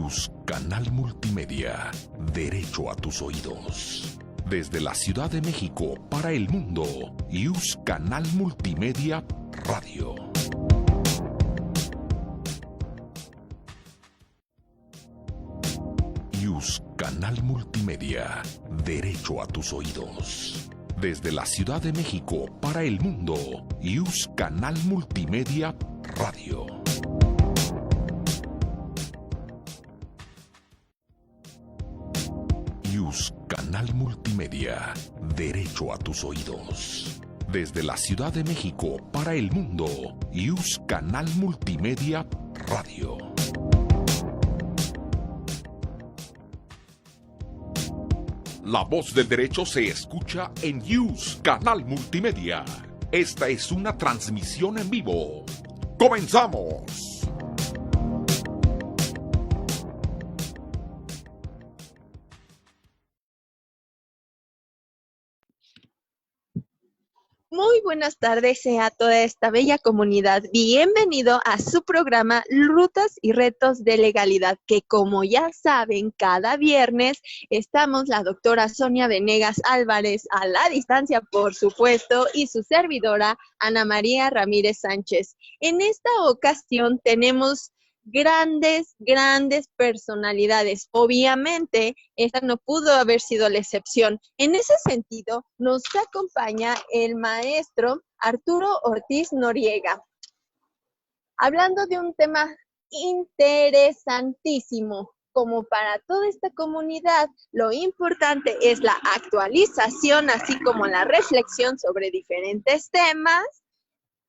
News Canal Multimedia. Derecho a tus oídos. Desde la Ciudad de México para el mundo. News Canal Multimedia Radio. News Canal Multimedia. Derecho a tus oídos. Desde la Ciudad de México para el mundo. News Canal Multimedia Radio. News Canal Multimedia. Derecho a tus oídos. Desde la Ciudad de México para el mundo. News Canal Multimedia Radio. La voz del derecho se escucha en News Canal Multimedia. Esta es una transmisión en vivo. ¡Comenzamos! Muy buenas tardes a toda esta bella comunidad. Bienvenido a su programa Rutas y Retos de Legalidad, que como ya saben, cada viernes estamos la doctora Sonia Venegas Álvarez a la distancia, por supuesto, y su servidora Ana María Ramírez Sánchez. En esta ocasión tenemos grandes personalidades. Obviamente, esta no pudo haber sido la excepción. En ese sentido, nos acompaña el maestro Arturo Ortiz Noriega, hablando de un tema interesantísimo. Como para toda esta comunidad, lo importante es la actualización, así como la reflexión sobre diferentes temas.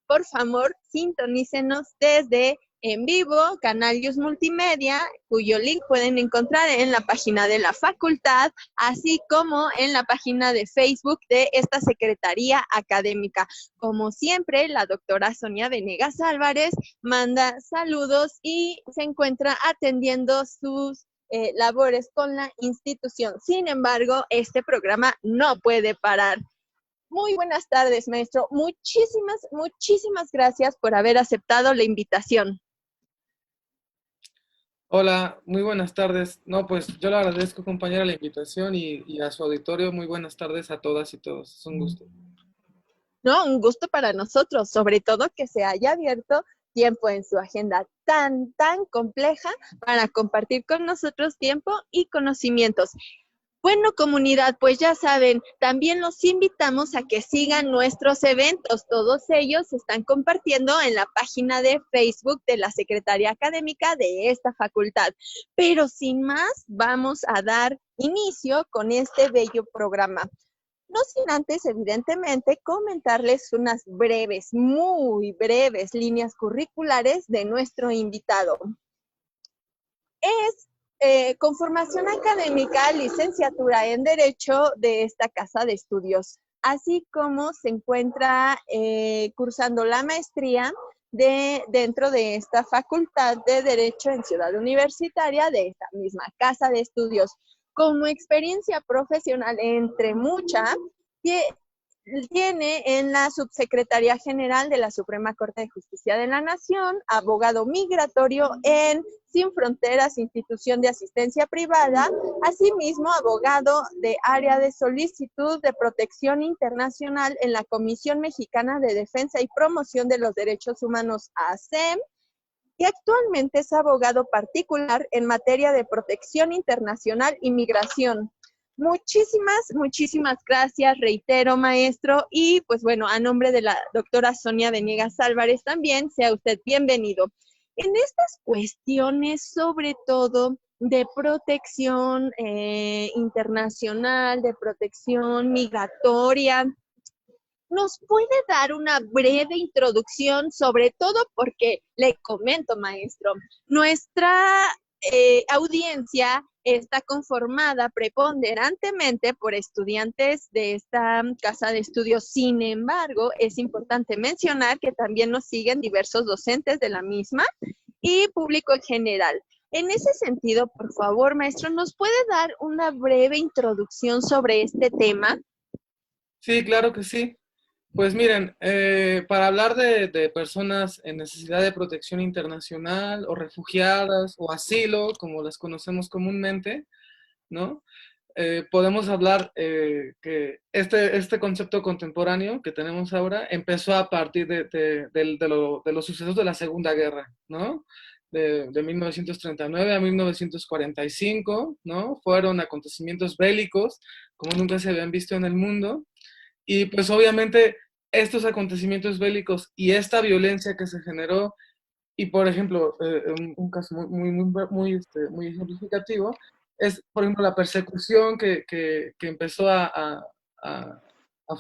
Por favor, sintonícenos desde en vivo, Canal News Multimedia, cuyo link pueden encontrar en la página de la facultad, así como en la página de Facebook de esta Secretaría Académica. Como siempre, la doctora Sonia Venegas Álvarez manda saludos y se encuentra atendiendo sus labores con la institución. Sin embargo, este programa no puede parar. Muy buenas tardes, maestro. Muchísimas gracias por haber aceptado la invitación. Hola, muy buenas tardes. No, pues yo le agradezco, compañera, la invitación y a su auditorio. Muy buenas tardes a todas y todos. Es un gusto. No, un gusto para nosotros, sobre todo que se haya abierto tiempo en su agenda tan compleja para compartir con nosotros tiempo y conocimientos. Bueno, comunidad, pues ya saben, también los invitamos a que sigan nuestros eventos. Todos ellos se están compartiendo en la página de Facebook de la Secretaría Académica de esta facultad. Pero sin más, vamos a dar inicio con este bello programa. No sin antes, evidentemente, comentarles unas breves, muy breves líneas curriculares de nuestro invitado. Es con formación académica, licenciatura en Derecho de esta casa de estudios, así como se encuentra cursando la maestría dentro de esta facultad de Derecho en Ciudad Universitaria de esta misma casa de estudios. Como experiencia profesional, entre muchas, tiene en la Subsecretaría General de la Suprema Corte de Justicia de la Nación, abogado migratorio en Sin Fronteras, institución de asistencia privada, asimismo abogado de área de solicitud de protección internacional en la Comisión Mexicana de Defensa y Promoción de los Derechos Humanos, ACEM, y actualmente es abogado particular en materia de protección internacional y migración. Muchísimas gracias, reitero, maestro, y pues bueno, a nombre de la doctora Sonia Venegas Álvarez también, sea usted bienvenido. En estas cuestiones, sobre todo de protección internacional, de protección migratoria, ¿nos puede dar una breve introducción, sobre todo porque le comento, maestro, nuestra audiencia está conformada preponderantemente por estudiantes de esta casa de estudios? Sin embargo, es importante mencionar que también nos siguen diversos docentes de la misma y público en general. En ese sentido, por favor, maestro, ¿nos puede dar una breve introducción sobre este tema? Sí, claro que sí. Pues miren, para hablar de personas en necesidad de protección internacional o refugiadas o asilo, como las conocemos comúnmente, ¿no? Podemos hablar que este concepto contemporáneo que tenemos ahora empezó a partir de los sucesos de la Segunda Guerra, ¿no? De 1939 a 1945, ¿no? Fueron acontecimientos bélicos como nunca se habían visto en el mundo. Y pues obviamente estos acontecimientos bélicos y esta violencia que se generó, y por ejemplo, un caso muy ejemplificativo, es por ejemplo la persecución que empezó a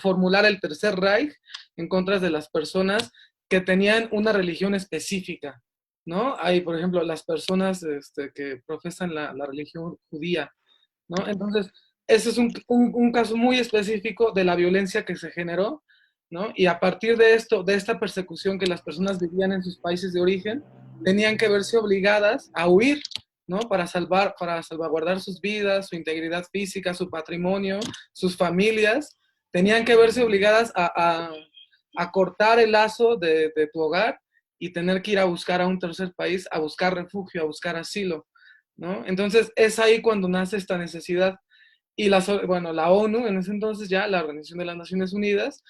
formular el Tercer Reich en contra de las personas que tenían una religión específica, ¿no? Hay, por ejemplo, las personas que profesan la religión judía, ¿no? Entonces, ese es un caso muy específico de la violencia que se generó, ¿no? Y a partir de esto, de esta persecución que las personas vivían en sus países de origen, tenían que verse obligadas a huir, ¿no? Para salvaguardar sus vidas, su integridad física, su patrimonio, sus familias, tenían que verse obligadas a cortar el lazo de tu hogar y tener que ir a buscar a un tercer país, a buscar refugio, a buscar asilo, ¿no? Entonces es ahí cuando nace esta necesidad. Y bueno, la ONU, en ese entonces ya, la Organización de las Naciones Unidas,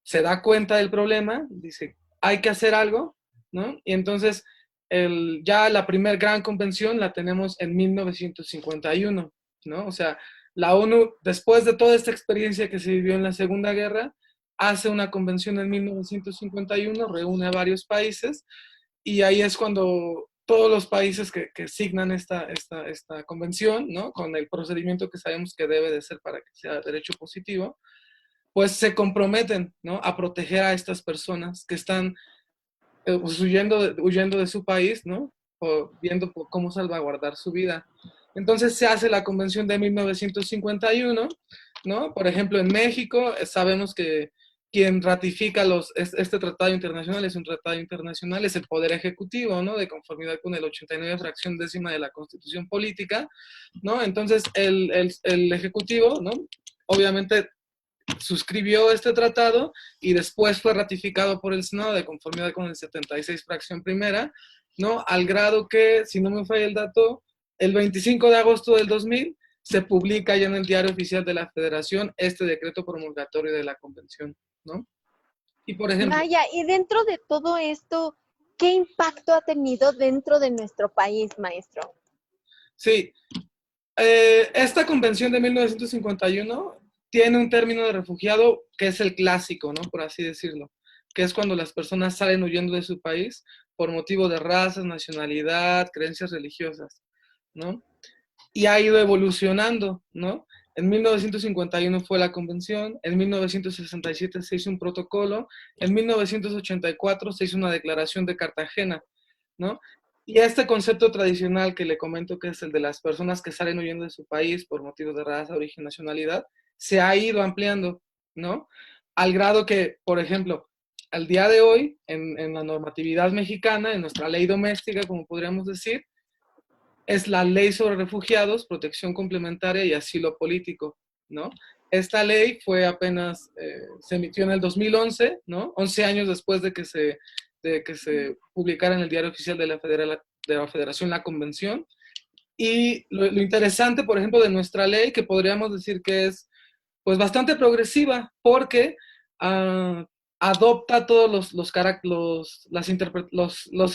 se da cuenta del problema, dice, hay que hacer algo, ¿no? Y entonces ya la primera gran convención la tenemos en 1951, ¿no? O sea, la ONU, después de toda esta experiencia que se vivió en la Segunda Guerra, hace una convención en 1951, reúne a varios países, y ahí es cuando todos los países que signan esta convención, ¿no? Con el procedimiento que sabemos que debe de ser para que sea derecho positivo, pues se comprometen, ¿no? A proteger a estas personas que están pues, huyendo de su país, ¿no? O viendo cómo salvaguardar su vida. Entonces se hace la convención de 1951, ¿no? Por ejemplo, en México sabemos que quien ratifica este tratado internacional es un tratado internacional, es el Poder Ejecutivo, ¿no? De conformidad con el 89 fracción décima de la Constitución Política, ¿no? Entonces el Ejecutivo, ¿no? Obviamente suscribió este tratado y después fue ratificado por el Senado de conformidad con el 76 fracción primera, ¿no? Al grado que, si no me falla el dato, el 25 de agosto del 2000 se publica ya en el Diario Oficial de la Federación este decreto promulgatorio de la convención, ¿no? Y por ejemplo... Vaya, y dentro de todo esto, ¿qué impacto ha tenido dentro de nuestro país, maestro? Sí, esta convención de 1951 tiene un término de refugiado que es el clásico, ¿no? Por así decirlo, que es cuando las personas salen huyendo de su país por motivo de razas, nacionalidad, creencias religiosas, ¿no? Y ha ido evolucionando, ¿no? En 1951 fue la convención, en 1967 se hizo un protocolo, en 1984 se hizo una declaración de Cartagena, ¿no? Y este concepto tradicional que le comento, que es el de las personas que salen huyendo de su país por motivos de raza, origen, nacionalidad, se ha ido ampliando, ¿no? Al grado que, por ejemplo, al día de hoy, en la normatividad mexicana, en nuestra ley doméstica, como podríamos decir, es la Ley sobre Refugiados, Protección Complementaria y Asilo Político, ¿no? Esta ley fue apenas, se emitió en el 2011, ¿no? 11 años después de que se publicara en el Diario Oficial de la Federación la Convención. Y lo interesante, por ejemplo, de nuestra ley, que podríamos decir que es pues bastante progresiva, porque adopta todos los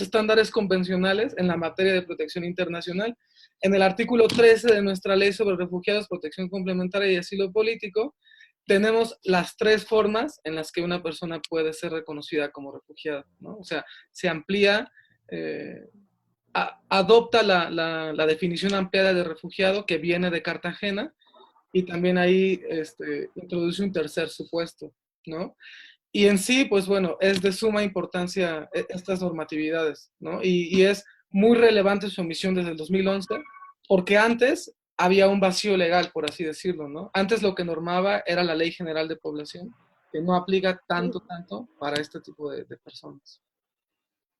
estándares convencionales en la materia de protección internacional. En el artículo 13 de nuestra ley sobre refugiados, protección complementaria y asilo político, tenemos las tres formas en las que una persona puede ser reconocida como refugiada, ¿no? O sea, se amplía, adopta la definición ampliada de refugiado que viene de Cartagena, y también ahí introduce un tercer supuesto, ¿no? Y en sí, pues bueno, es de suma importancia estas normatividades, ¿no? Y es muy relevante su omisión desde el 2011, porque antes había un vacío legal, por así decirlo, ¿no? Antes lo que normaba era la Ley General de Población, que no aplica tanto para este tipo de personas.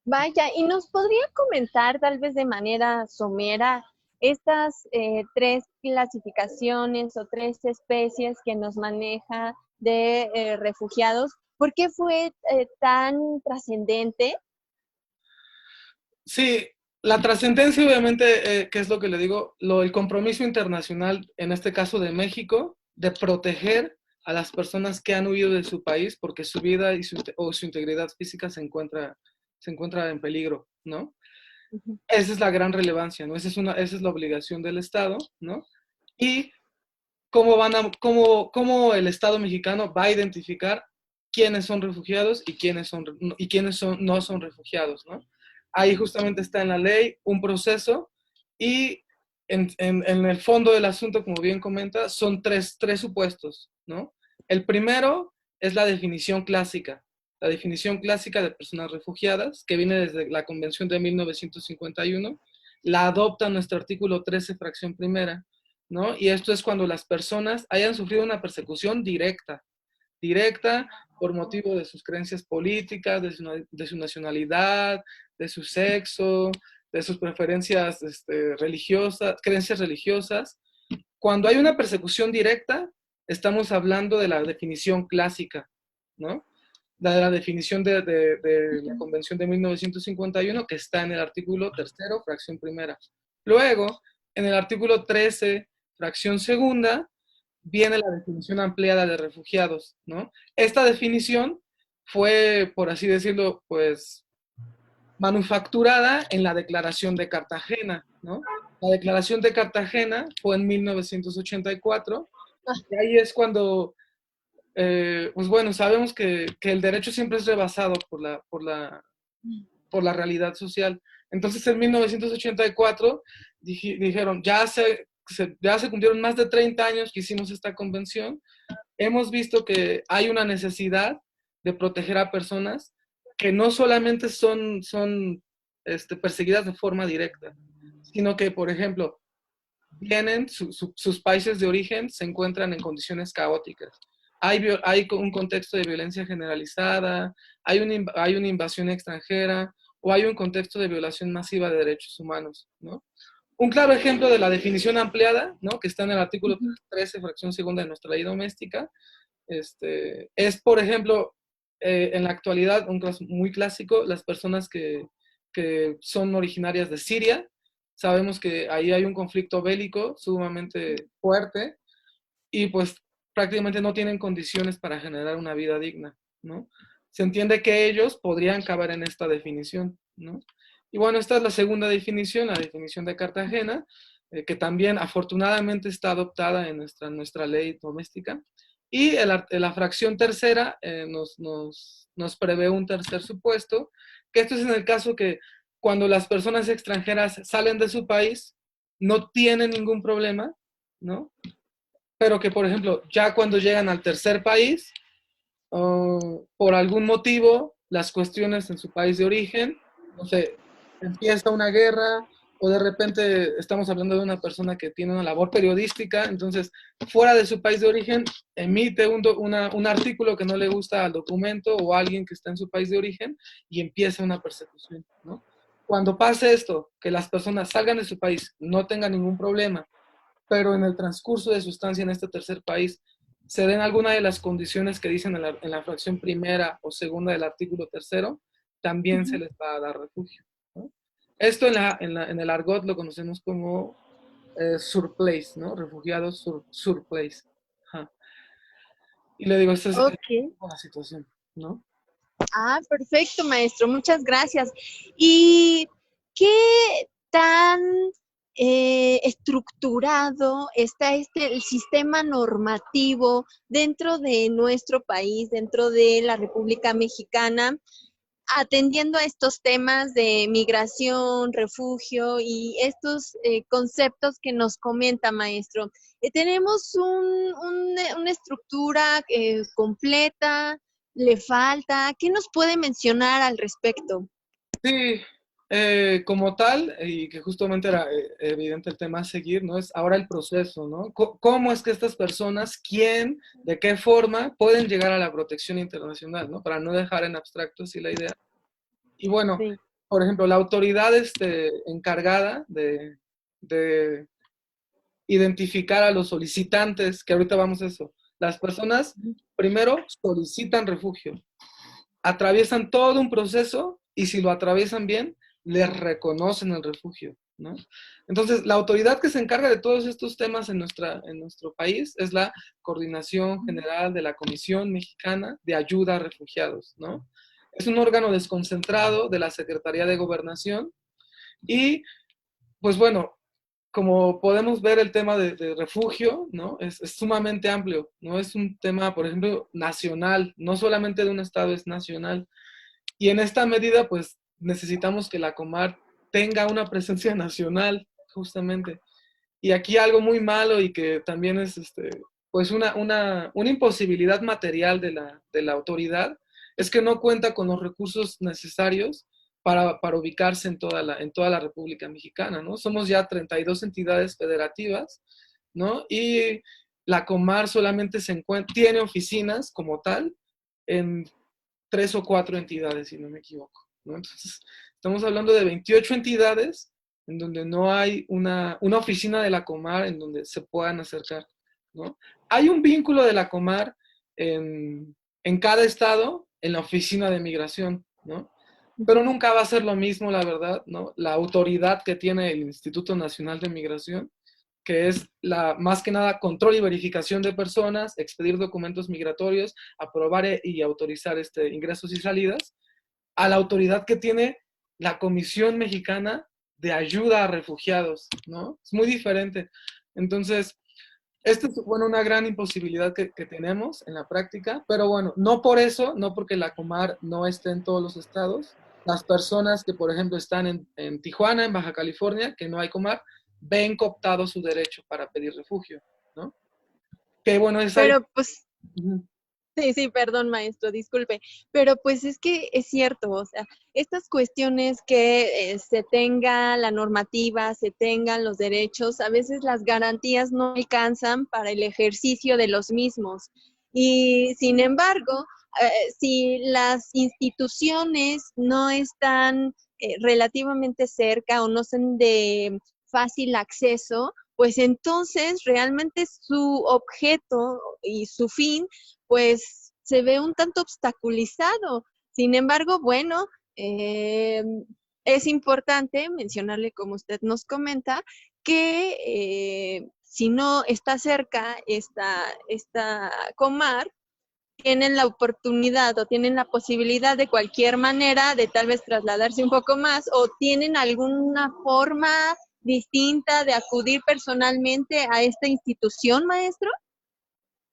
Vaya, ¿y nos podría comentar tal vez de manera somera estas tres clasificaciones o tres especies que nos maneja de refugiados? ¿Por qué fue tan trascendente? Sí, la trascendencia obviamente, ¿qué es lo que le digo? El compromiso internacional, en este caso de México, de proteger a las personas que han huido de su país porque su vida y o su integridad física se encuentra en peligro, ¿no? Ujú. Esa es la gran relevancia, ¿no? Esa es la obligación del Estado, ¿no? Y cómo el Estado mexicano va a identificar quiénes son refugiados y quiénes no son refugiados, ¿no? Ahí justamente está en la ley un proceso y en el fondo del asunto, como bien comenta, son tres supuestos, ¿no? El primero es la definición clásica de personas refugiadas, que viene desde la Convención de 1951, la adopta nuestro artículo 13, fracción primera, ¿no? Y esto es cuando las personas hayan sufrido una persecución directa por motivo de sus creencias políticas, de su nacionalidad, de su sexo, de sus preferencias religiosas, creencias religiosas. Cuando hay una persecución directa, estamos hablando de la definición clásica, ¿no? La definición de la Convención de 1951, que está en el artículo tercero, fracción primera. Luego, en el artículo 13, fracción segunda, viene la definición ampliada de refugiados, ¿no? Esta definición fue, por así decirlo, pues manufacturada en la Declaración de Cartagena, ¿no? La Declaración de Cartagena fue en 1984, y ahí es cuando, pues bueno, sabemos que el derecho siempre es rebasado por la realidad social. Entonces, en 1984 dijeron, ya se cumplieron más de 30 años que hicimos esta convención, hemos visto que hay una necesidad de proteger a personas que no solamente son perseguidas de forma directa, sino que, por ejemplo, sus países de origen se encuentran en condiciones caóticas. Hay un contexto de violencia generalizada, hay una invasión extranjera o hay un contexto de violación masiva de derechos humanos, ¿no? Un claro ejemplo de la definición ampliada, ¿no? Que está en el artículo 13, fracción segunda de nuestra ley doméstica, es, por ejemplo, en la actualidad, un caso muy clásico, las personas que son originarias de Siria. Sabemos que ahí hay un conflicto bélico sumamente fuerte y pues prácticamente no tienen condiciones para generar una vida digna, ¿no? Se entiende que ellos podrían caber en esta definición, ¿no? Y bueno, esta es la segunda definición, la definición de Cartagena, que también afortunadamente está adoptada en nuestra ley doméstica. Y la fracción tercera nos prevé un tercer supuesto, que esto es en el caso que cuando las personas extranjeras salen de su país, no tienen ningún problema, ¿no? Pero que, por ejemplo, ya cuando llegan al tercer país, por algún motivo, las cuestiones en su país de origen, no sé, empieza una guerra o de repente estamos hablando de una persona que tiene una labor periodística, entonces fuera de su país de origen emite un artículo que no le gusta al documento o a alguien que está en su país de origen y empieza una persecución, ¿no? Cuando pase esto, que las personas salgan de su país, no tengan ningún problema, pero en el transcurso de su estancia en este tercer país se den alguna de las condiciones que dicen en la fracción primera o segunda del artículo tercero, también se les va a dar refugio, ¿no? Esto en el argot lo conocemos como surplace, ¿no? Refugiados surplace. Ajá. Y le digo, esta es Ok. la situación, ¿no? Ah, perfecto, maestro. Muchas gracias. ¿Y qué tan estructurado está el sistema normativo dentro de nuestro país, dentro de la República Mexicana, atendiendo a estos temas de migración, refugio y estos conceptos que nos comenta, maestro? ¿Tenemos una estructura completa? ¿Le falta? ¿Qué nos puede mencionar al respecto? Sí, como tal, y que justamente era evidente el tema a seguir, ¿no? Es ahora el proceso, ¿no? ¿Cómo es que estas personas, quién, de qué forma pueden llegar a la protección internacional, ¿no? Para no dejar en abstracto así la idea. Y bueno, Sí. por ejemplo, la autoridad encargada de identificar a los solicitantes, que ahorita vamos a eso, Las personas primero solicitan refugio, atraviesan todo un proceso y si lo atraviesan bien, les reconocen el refugio, ¿no? Entonces, la autoridad que se encarga de todos estos temas en nuestro país es la Coordinación General de la Comisión Mexicana de Ayuda a Refugiados, ¿no? Es un órgano desconcentrado de la Secretaría de Gobernación y, pues bueno, como podemos ver, el tema de refugio, ¿no? Es sumamente amplio, ¿no? Es un tema, por ejemplo, nacional, no solamente de un estado, es nacional. Y en esta medida, pues, necesitamos que la Comar tenga una presencia nacional, justamente. Y aquí algo muy malo y que también es, pues, una imposibilidad material de la autoridad, es que no cuenta con los recursos necesarios para ubicarse en toda la República Mexicana, ¿no? Somos ya 32 entidades federativas, ¿no? Y la Comar solamente tiene oficinas como tal en 3 o 4 entidades, si no me equivoco, ¿no? Entonces, estamos hablando de 28 entidades en donde no hay una oficina de la Comar en donde se puedan acercar, ¿no? Hay un vínculo de la Comar en cada estado en la oficina de migración, ¿no? Pero nunca va a ser lo mismo, la verdad, ¿no? La autoridad que tiene el Instituto Nacional de Migración, que es más que nada control y verificación de personas, expedir documentos migratorios, aprobar y autorizar ingresos y salidas, a la autoridad que tiene la Comisión Mexicana de Ayuda a Refugiados, ¿no? Es muy diferente. Entonces, esto es, bueno, una gran imposibilidad que tenemos en la práctica, pero bueno, no por eso, no porque la Comar no esté en todos los estados, las personas que, por ejemplo, están en Tijuana, en Baja California, que no hay Comar, ven cooptado su derecho para pedir refugio, ¿no? Que bueno, es ahí. Pero pues sí, sí, perdón, maestro, disculpe, pero pues es que es cierto, o sea, estas cuestiones que se tenga la normativa, se tengan los derechos, a veces las garantías no alcanzan para el ejercicio de los mismos. Y sin embargo, si las instituciones no están relativamente cerca o no son de fácil acceso, pues entonces realmente su objeto y su fin pues se ve un tanto obstaculizado. Sin embargo, bueno, es importante mencionarle, como usted nos comenta, que si no está cerca esta Comar, tienen la oportunidad o tienen la posibilidad de cualquier manera de tal vez trasladarse un poco más o tienen alguna forma distinta de acudir personalmente a esta institución, maestro.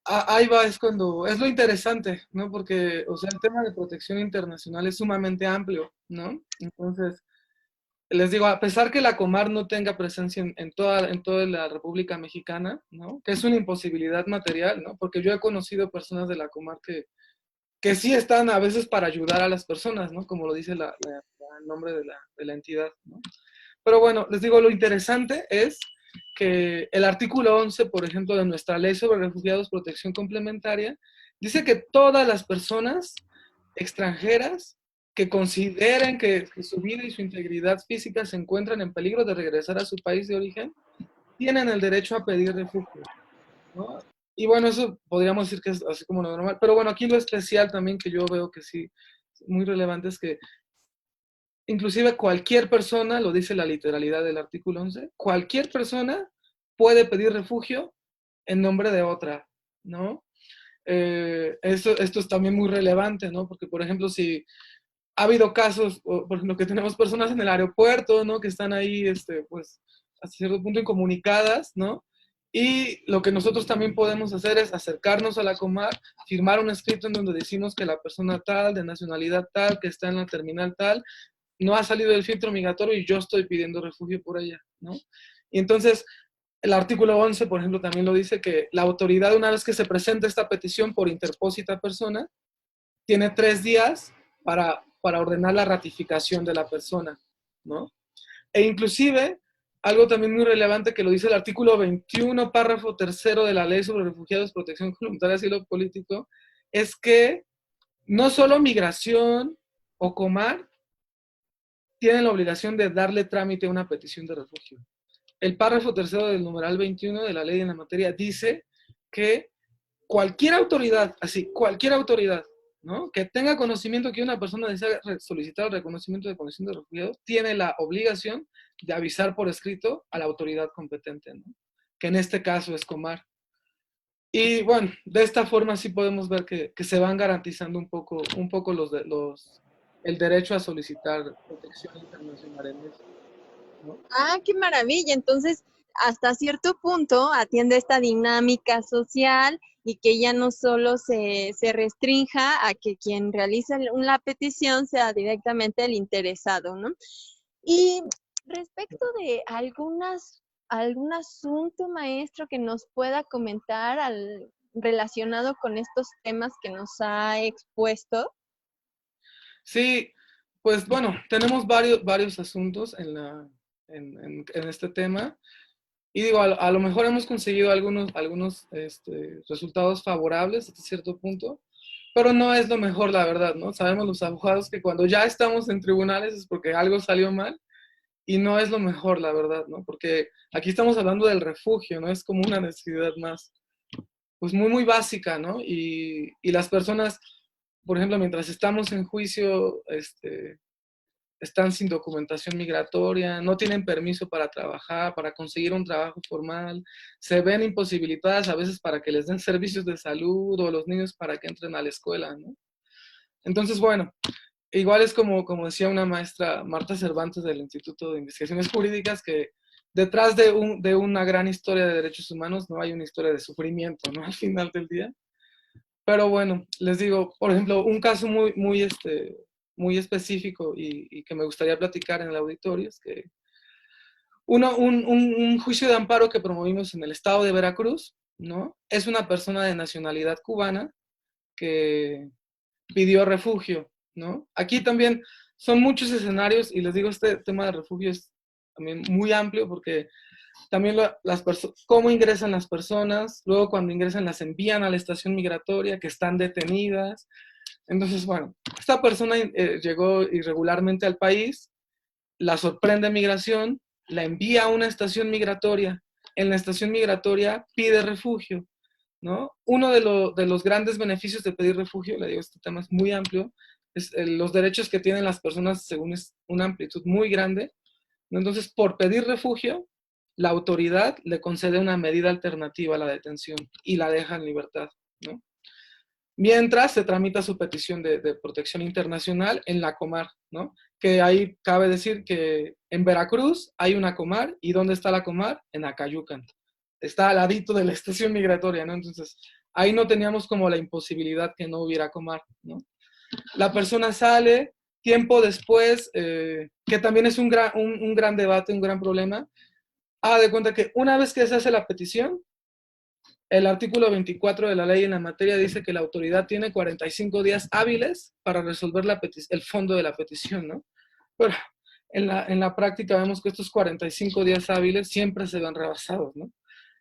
Ahí va, es lo interesante, ¿no? Porque, o sea, el tema de protección internacional es sumamente amplio, ¿no? Entonces, les digo, a pesar que la Comar no tenga presencia en toda la República Mexicana, ¿no? Que es una imposibilidad material, ¿no? Porque yo he conocido personas de la Comar que sí están a veces para ayudar a las personas, ¿no? Como lo dice el nombre de la entidad, ¿no? Pero bueno, les digo, lo interesante es que el artículo 11, por ejemplo, de nuestra Ley sobre Refugiados, Protección Complementaria, dice que todas las personas extranjeras que consideren que su vida y su integridad física se encuentran en peligro de regresar a su país de origen, tienen el derecho a pedir refugio, ¿no? Y bueno, eso podríamos decir que es así como lo normal, pero bueno, aquí lo especial también que yo veo que sí, muy relevante es que inclusive cualquier persona, lo dice la literalidad del artículo 11, cualquier persona puede pedir refugio en nombre de otra, ¿no? Esto es también muy relevante, ¿no? Porque, por ejemplo, si ha habido casos, por ejemplo, que tenemos personas en el aeropuerto, ¿no? Que están ahí, pues, hasta cierto punto incomunicadas, ¿no? Y lo que nosotros también podemos hacer es acercarnos a la Comar, firmar un escrito en donde decimos que la persona tal, de nacionalidad tal, que está en la terminal tal, no ha salido del filtro migratorio y yo estoy pidiendo refugio por ella, ¿no? Y entonces, el artículo 11, por ejemplo, también lo dice que la autoridad, una vez que se presenta esta petición por interpósita persona, tiene 3 días para ordenar la ratificación de la persona, ¿no? E inclusive, algo también muy relevante que lo dice el artículo 21, párrafo tercero de la Ley sobre Refugiados, Protección Voluntaria y Asilo Político, es que no solo migración o Comar tienen la obligación de darle trámite a una petición de refugio. El párrafo tercero del numeral 21 de la ley en la materia dice que cualquier autoridad, así, cualquier autoridad, ¿no? Que tenga conocimiento que una persona desea solicitar el reconocimiento de condición de refugiado, tiene la obligación de avisar por escrito a la autoridad competente, ¿no? Que en este caso es Comar. Y bueno, de esta forma sí podemos ver que se van garantizando un poco el derecho a solicitar protección internacional en México, ¿no? Ah, qué maravilla. Entonces, hasta cierto punto atiende esta dinámica social y que ya no solo se restrinja a que quien realice la petición sea directamente el interesado, ¿no? Y respecto de algún asunto, maestro, que nos pueda comentar relacionado con estos temas que nos ha expuesto. Sí, pues bueno, tenemos varios asuntos en este tema. Y digo, a lo mejor hemos conseguido algunos resultados favorables hasta cierto punto, pero no es lo mejor, la verdad, ¿no? Sabemos los abogados que cuando ya estamos en tribunales es porque algo salió mal y no es lo mejor, la verdad, ¿no? Porque aquí estamos hablando del refugio, ¿no? Es como una necesidad más, pues muy básica, ¿no? Y las personas, por ejemplo, mientras estamos en juicio, están sin documentación migratoria, no tienen permiso para trabajar, para conseguir un trabajo formal, se ven imposibilitadas a veces para que les den servicios de salud o los niños para que entren a la escuela, ¿no? Entonces, bueno, igual es como decía una maestra, Marta Cervantes del Instituto de Investigaciones Jurídicas, que detrás de una gran historia de derechos humanos no hay una historia de sufrimiento, ¿no? Al final del día. Pero bueno, les digo, por ejemplo, un caso muy específico y que me gustaría platicar en el auditorio es que un juicio de amparo que promovimos en el estado de Veracruz, ¿no? Es una persona de nacionalidad cubana que pidió refugio, ¿no? Aquí también son muchos escenarios y les digo, este tema de refugio es también muy amplio porque también cómo ingresan las personas, luego cuando ingresan las envían a la estación migratoria, que están detenidas. Entonces, bueno, esta persona llegó irregularmente al país, la sorprende migración, la envía a una estación migratoria. En la estación migratoria pide refugio, ¿no? Uno de los grandes beneficios de pedir refugio, le digo, este tema es muy amplio, es los derechos que tienen las personas según es una amplitud muy grande, ¿no? Entonces, por pedir refugio, la autoridad le concede una medida alternativa a la detención y la deja en libertad, ¿no? Mientras se tramita su petición de protección internacional en la Comar, ¿no? Que ahí cabe decir que en Veracruz hay una Comar, ¿y dónde está la Comar? En Acayucan. Está al ladito de la estación migratoria, ¿no? Entonces, ahí no teníamos como la imposibilidad que no hubiera Comar, ¿no? La persona sale, tiempo después, que también es un gran debate, un gran problema, de cuenta que una vez que se hace la petición, el artículo 24 de la ley en la materia dice que la autoridad tiene 45 días hábiles para resolver el fondo de la petición, ¿no? Pero en la práctica vemos que estos 45 días hábiles siempre se ven rebasados, ¿no?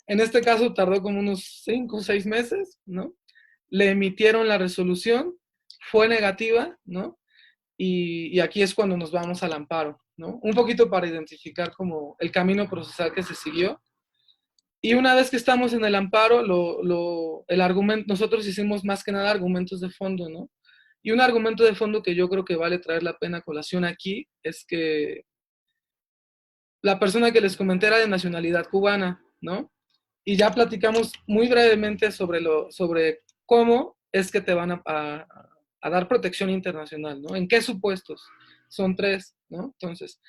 En este caso tardó como unos 5 o 6 meses, ¿no? Le emitieron la resolución, fue negativa, ¿no? Y aquí es cuando nos vamos al amparo, ¿no? Un poquito para identificar como el camino procesal que se siguió. Y una vez que estamos en el amparo, el argumento, nosotros hicimos más que nada argumentos de fondo, ¿no? Y un argumento de fondo que yo creo que vale traer la pena a colación aquí es que la persona que les comenté era de nacionalidad cubana, ¿no? Y ya platicamos muy brevemente sobre cómo es que te van a dar protección internacional, ¿no? ¿En qué supuestos? Son 3, ¿no? Entonces,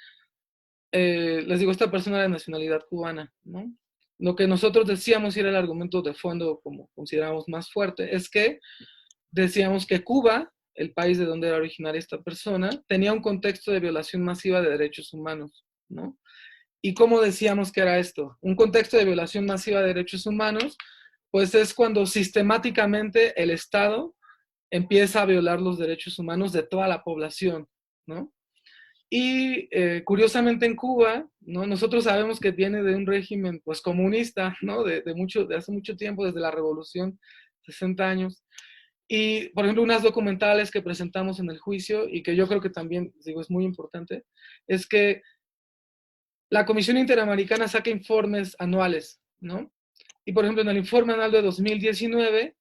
les digo, esta persona era de nacionalidad cubana, ¿no? Lo que nosotros decíamos, y era el argumento de fondo como consideramos más fuerte, es que decíamos que Cuba, el país de donde era originaria esta persona, tenía un contexto de violación masiva de derechos humanos, ¿no? ¿Y cómo decíamos que era esto? Un contexto de violación masiva de derechos humanos, pues es cuando sistemáticamente el Estado empieza a violar los derechos humanos de toda la población, ¿no? Y curiosamente en Cuba, ¿no? Nosotros sabemos que viene de un régimen pues comunista, ¿no? De hace mucho tiempo, desde la revolución, 60 años. Y, por ejemplo, unas documentales que presentamos en el juicio y que yo creo que también, digo, es muy importante, es que la Comisión Interamericana saca informes anuales, ¿no? Y, por ejemplo, en el informe anual de 2019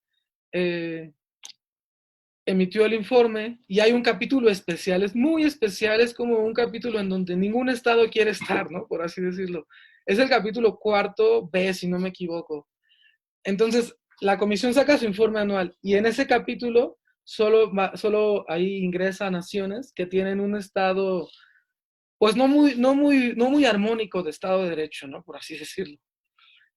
emitió el informe y hay un capítulo especial, es muy especial, es como un capítulo en donde ningún estado quiere estar, ¿no? Por así decirlo. Es el capítulo cuarto B, si no me equivoco. Entonces, la comisión saca su informe anual y en ese capítulo solo ahí ingresa naciones que tienen un estado, pues no muy armónico de Estado de Derecho, ¿no? Por así decirlo.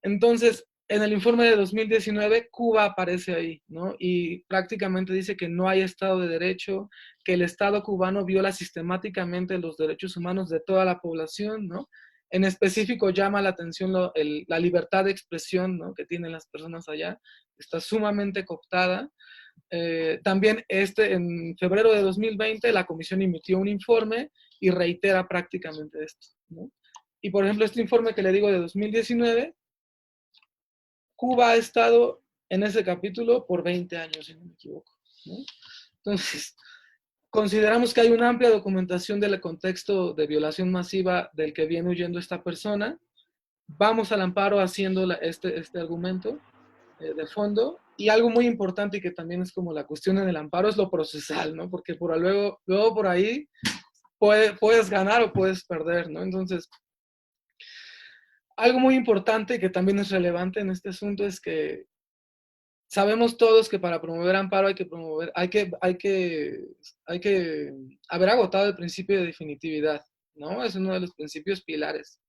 Entonces, en el informe de 2019, Cuba aparece ahí, ¿no? Y prácticamente dice que no hay Estado de Derecho, que el Estado cubano viola sistemáticamente los derechos humanos de toda la población, ¿no? En específico llama la atención la libertad de expresión, ¿no? Que tienen las personas allá, está sumamente cooptada. También en febrero de 2020 la comisión emitió un informe y reitera prácticamente esto, ¿no? Y por ejemplo, este informe que le digo de 2019, Cuba ha estado en ese capítulo por 20 años, si no me equivoco, ¿no? Entonces, consideramos que hay una amplia documentación del contexto de violación masiva del que viene huyendo esta persona. Vamos al amparo haciendo este argumento de fondo. Y algo muy importante y que también es como la cuestión en el amparo es lo procesal, ¿no? Porque luego por ahí puedes ganar o puedes perder, ¿no? Entonces, algo muy importante que también es relevante en este asunto es que sabemos todos que para promover amparo hay que haber agotado el principio de definitividad, ¿no? Es uno de los principios pilares.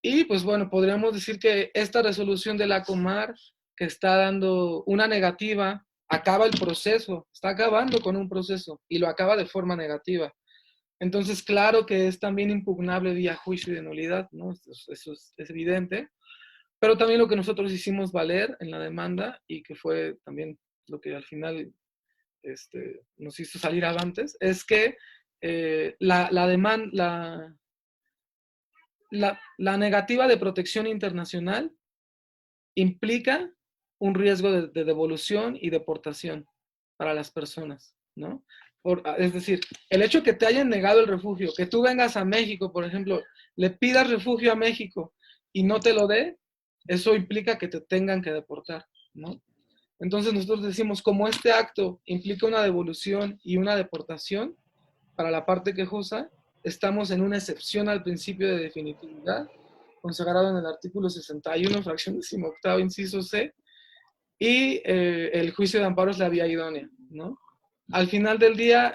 Y pues bueno, podríamos decir que esta resolución de la Comar, que está dando una negativa, acaba el proceso, está acabando con un proceso y lo acaba de forma negativa. Entonces, claro que es también impugnable vía juicio de nulidad, ¿no? Eso es evidente. Pero también lo que nosotros hicimos valer en la demanda y que fue también lo que al final nos hizo salir avantes, es que la negativa de protección internacional implica un riesgo de devolución y deportación para las personas, ¿no? Es decir, el hecho que te hayan negado el refugio, que tú vengas a México, por ejemplo, le pidas refugio a México y no te lo dé, eso implica que te tengan que deportar, ¿no? Entonces nosotros decimos, como este acto implica una devolución y una deportación para la parte quejosa, estamos en una excepción al principio de definitividad, consagrado en el artículo 61, fracción 18, inciso C, y el juicio de amparo es la vía idónea, ¿no? Al final del día,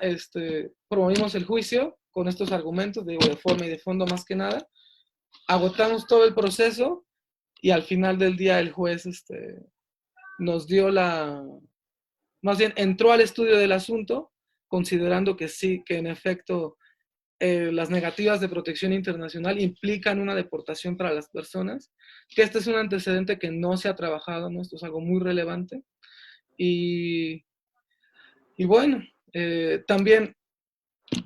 promovimos el juicio con estos argumentos, de forma y de fondo más que nada, agotamos todo el proceso y al final del día el juez nos dio más bien entró al estudio del asunto, considerando que sí, que en efecto las negativas de protección internacional implican una deportación para las personas, que este es un antecedente que no se ha trabajado, ¿no? Esto es algo muy relevante. Y bueno, también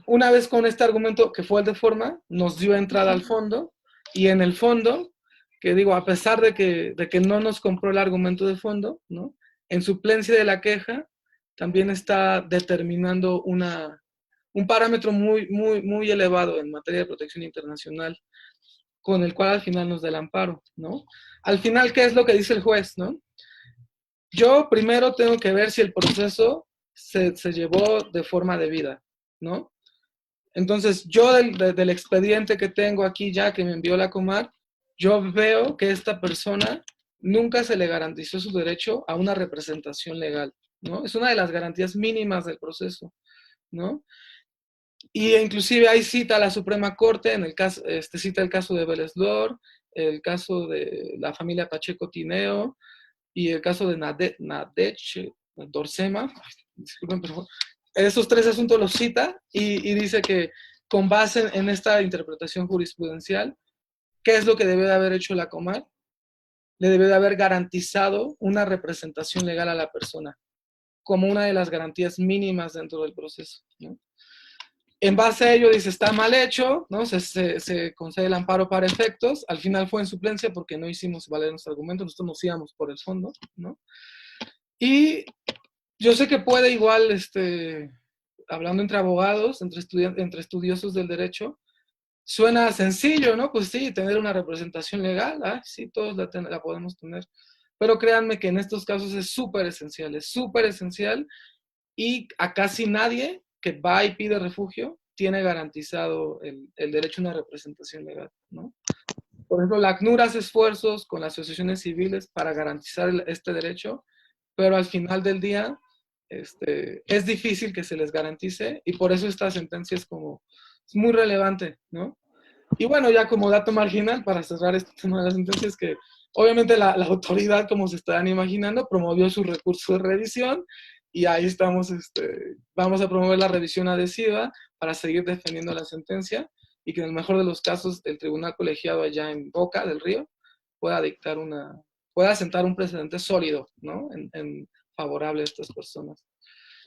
una vez con este argumento que fue el de forma, nos dio entrada al fondo, y en el fondo, que digo, a pesar de que no nos compró el argumento de fondo, ¿no? En suplencia de la queja, también está determinando un parámetro muy elevado en materia de protección internacional, con el cual al final nos da el amparo, ¿no? Al final, ¿qué es lo que dice el juez, no? Yo primero tengo que ver si el proceso se llevó de forma debida, ¿no? Entonces, yo del expediente que tengo aquí ya, que me envió la Comar, yo veo que esta persona nunca se le garantizó su derecho a una representación legal, ¿no? Es una de las garantías mínimas del proceso, ¿no? Y inclusive ahí cita a la Suprema Corte, en el caso, cita el caso de Vélez Lor, el caso de la familia Pacheco Tineo y el caso de Nadech Dorsema, disculpen, pero esos tres asuntos los cita y dice que con base en esta interpretación jurisprudencial, ¿qué es lo que debe de haber hecho la Comar? Le debe de haber garantizado una representación legal a la persona, como una de las garantías mínimas dentro del proceso, ¿no? En base a ello dice, está mal hecho, ¿no? Se concede el amparo para efectos. Al final fue en suplencia porque no hicimos valer nuestro argumento, nosotros nos íbamos por el fondo, ¿no? Y yo sé que puede igual, hablando entre abogados, entre estudiosos del derecho, suena sencillo, ¿no? Pues sí, tener una representación legal, sí, todos la podemos tener. pero créanme que en estos casos es súper esencial, y a casi nadie que va y pide refugio tiene garantizado el derecho a una representación legal, ¿no? Por ejemplo, la ACNUR hace esfuerzos con las asociaciones civiles para garantizar este derecho, pero al final del día es difícil que se les garantice, y por eso esta sentencia es muy relevante, ¿no? Y bueno, ya como dato marginal, para cerrar este tema de las sentencias, que obviamente la autoridad, como se estarán imaginando, promovió su recurso de revisión, y ahí estamos, vamos a promover la revisión adhesiva para seguir defendiendo la sentencia, y que en el mejor de los casos el tribunal colegiado allá en Boca del Río pueda sentar un precedente sólido, ¿no? En favorable a estas personas.